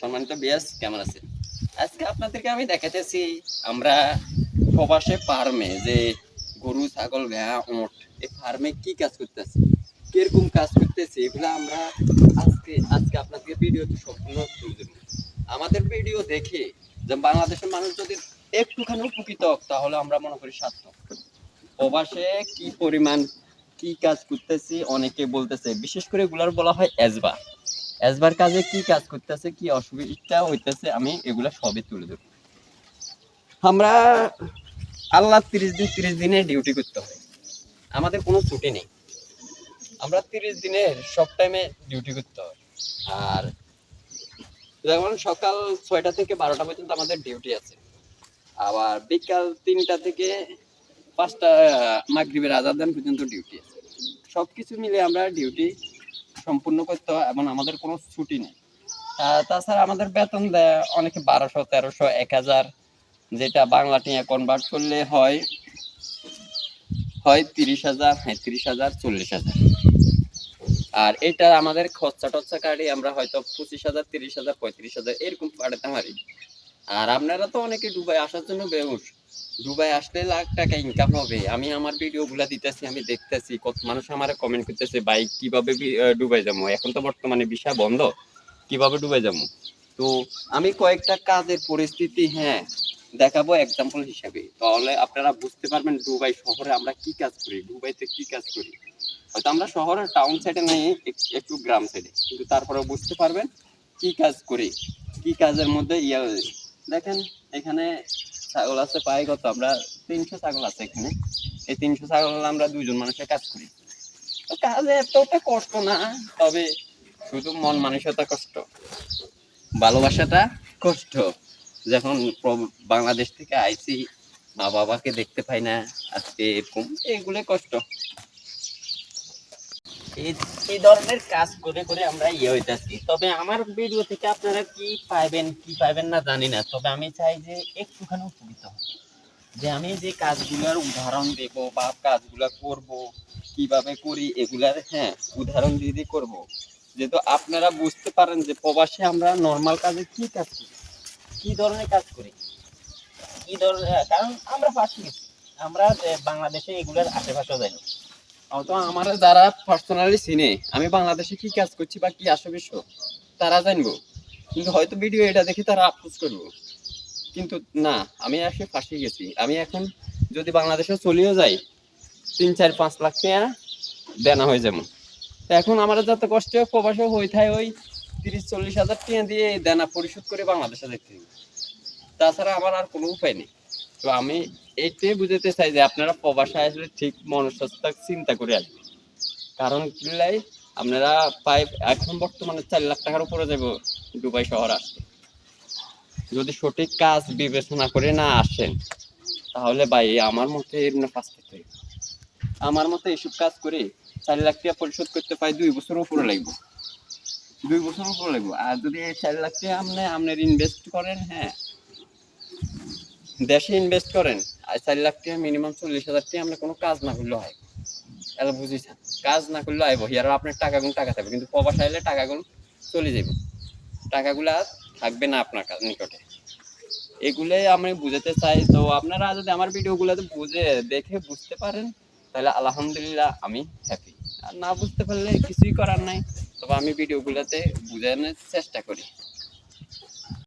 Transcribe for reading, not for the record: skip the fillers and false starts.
সম্মানিত বিয়াস কেমন আছেন? আজকে আপনাদেরকে আমি দেখাতেছি আমরা প্রবাসে ফার্মে যে গরু ছাগল ভেড়া উট এই ফার্মে কি কাজ করতেছি, কিরকম কাজ করতেছি, এগুলো আমরা আজকে আজকে আপনাদেরকে ভিডিওতে সম্পূর্ণ তুলে দেবো। আমাদের ভিডিও দেখে যে বাংলাদেশের মানুষ যদি একটুখানি উপকৃত হোক তাহলে আমরা মনে করি সার্থক। প্রবাসে কি পরিমাণ কি কাজ করতেছি অনেকে বলতেছে, বিশেষ করে এগুলার বলা হয় এজবা। এজবার কাজে কি কাজ করতেছে, কি অসুবিধা হইতেছে, আমি এগুলা সবই তুলে ধরবো। আমরা আল্লাহ 30 দিনে ডিউটি করতে হয়, আমাদের কোনো ছুটি নেই। আমরা 30 দিনের সব টাইমে ডিউটি করতে হয়। আর যেমন সকাল 6টা থেকে 12টা পর্যন্ত আমাদের ডিউটি আছে, আবার বিকাল 3টা থেকে 5টা মাগরিবের আজান পর্যন্ত ডিউটি আছে। সবকিছু মিলে আমরা ডিউটি সম্পূর্ণ করতে হয় এবং আমাদের কোনো ছুটি নেই। তাছাড়া আমাদের বেতন দেয় অনেকে 1200, 1300, 1000, যেটা বাংলা টিয়া কনভার্ট করলে হয় 30,000, 35,000, 40,000। আর এটা আমাদের খরচা টরচা কাটি আমরা হয়তো 25,000, 30,000, 35,000 এরকম পাঠাতে পারি। আর আপনারা তো অনেকে দুবাই আসার জন্য বেহুশ, দুবাই আসলে লাখ টাকা ইনকাম হবে। আমি আমার ভিডিও গুলা দিতেছি, আমি দেখতেছি কত মানুষ আমার কমেন্ট করতেছে, ভাই কিভাবে দুবাই যাবো, এখন তো বর্তমানে ভিসা বন্ধ, কিভাবে দুবাই যাবো। তো আমি কয়েকটা কাজের পরিস্থিতি দেখাবো এক্সাম্পল হিসাবে, তাহলে আপনারা বুঝতে পারবেন দুবাই শহরে আমরা কি কাজ করি, দুবাইতে কি কাজ করি। হয়তো আমরা শহরের টাউন সাইডে নেই, একটু গ্রাম সাইডে, কিন্তু তারপরেও বুঝতে পারবেন কি কাজ করি, কি কাজের মধ্যে দেখেন এখানে ছাগল আছে প্রায় কত, আমরা 300 ছাগল আছে এখানে। এই 300 ছাগল আমরা 2জন মানুষের কাজ করি। তো কাজে এতটা কষ্ট না, তবে শুধু মন মানসিকতা কষ্ট, ভালোবাসাটা কষ্ট। যখন বাংলাদেশ থেকে আইছি, মা বাবাকে দেখতে পাই না, আজকে এরকম, এগুলো কষ্ট। এই ধরনের কাজ করে করে আমরা হইতাছি। তবে আমার ভিডিও থেকে আপনারা কি পাইবেন কি পাইবেন না জানি না, তবে আমি চাই যে একটুখানি উপকৃত হন। যে আমি যে কাজগুলোর উদাহরণ দেব বা কাজগুলো করব কিভাবে করি, এগুলার উদাহরণ দিয়ে করব, যেহেতু আপনারা বুঝতে পারেন যে প্রবাসে আমরা নর্মাল কাজে কি কাজ করি, কি ধরনের কাজ করি, কি ধরনের, কারণ আমরা ফাঁসি গেছি। আমরা বাংলাদেশে এগুলার আশেপাশেও যাই না। তো আমার যারা পার্সোনালি চিনে আমি বাংলাদেশে কি কাজ করছি বা কি আসবে তারা জানবো, কিন্তু হয়তো ভিডিও এটা দেখে তারা আফসোস করবো। কিন্তু না, আমি আসলে ফাঁসি গেছি। আমি এখন যদি বাংলাদেশে চলেও যাই 3, 4, 5 লাখ টাকা দেনা হয়ে যাবো। এখন আমার যত কষ্ট প্রবাসে হয়ে থাকে ওই 30-40 হাজার টাকা দিয়ে দেনা পরিশোধ করে বাংলাদেশে যেতে হবে। তাছাড়া আমার আর কোনো উপায় নেই। তো আমি এইটাই বুঝাতে চাই যে আপনারা প্রবাসে আসলে ঠিক মনুষ্যত্ব চিন্তা করে আসবেন। কারণ কিলাই আপনারা প্রায় এখন বর্তমানে 4 লাখ টাকার উপরে যাব দুবাই শহর আসতে। যদি সঠিক কাজ বিবেচনা করে না আসেন তাহলে ভাই আমার মতে এর কাজ করতে হবে। আমার মতে এসব কাজ করে 4 লাখ টাকা পরিশোধ করতে পাই 2 বছর উপরে লাগবে, 2 বছর উপরে লাগবে। আর যদি 4 লাখ টাকা আপনার ইনভেস্ট করেন, দেশে ইনভেস্ট করেন, আর 4 লাখ টাকা মিনিমাম 40,000 টাকা আমরা কোনো কাজ না করলে হয়। তাহলে বুঝেছেন, কাজ না করলে আইব হিয়ার আপনার টাকা থাকবে, কিন্তু প্রবাস আইলে টাকাগুলো চলে যাবে, টাকাগুলা থাকবে না আপনার নিকটে। এগুলোই আমি বুঝাতে চাই। তো আপনারা যদি আমার ভিডিওগুলোতে দেখে বুঝতে পারেন তাহলে আলহামদুলিল্লাহ আমি হ্যাপি। আর না বুঝতে পারলে কিছুই করার নাই, তবে আমি ভিডিওগুলোতে বোঝানোর চেষ্টা করি।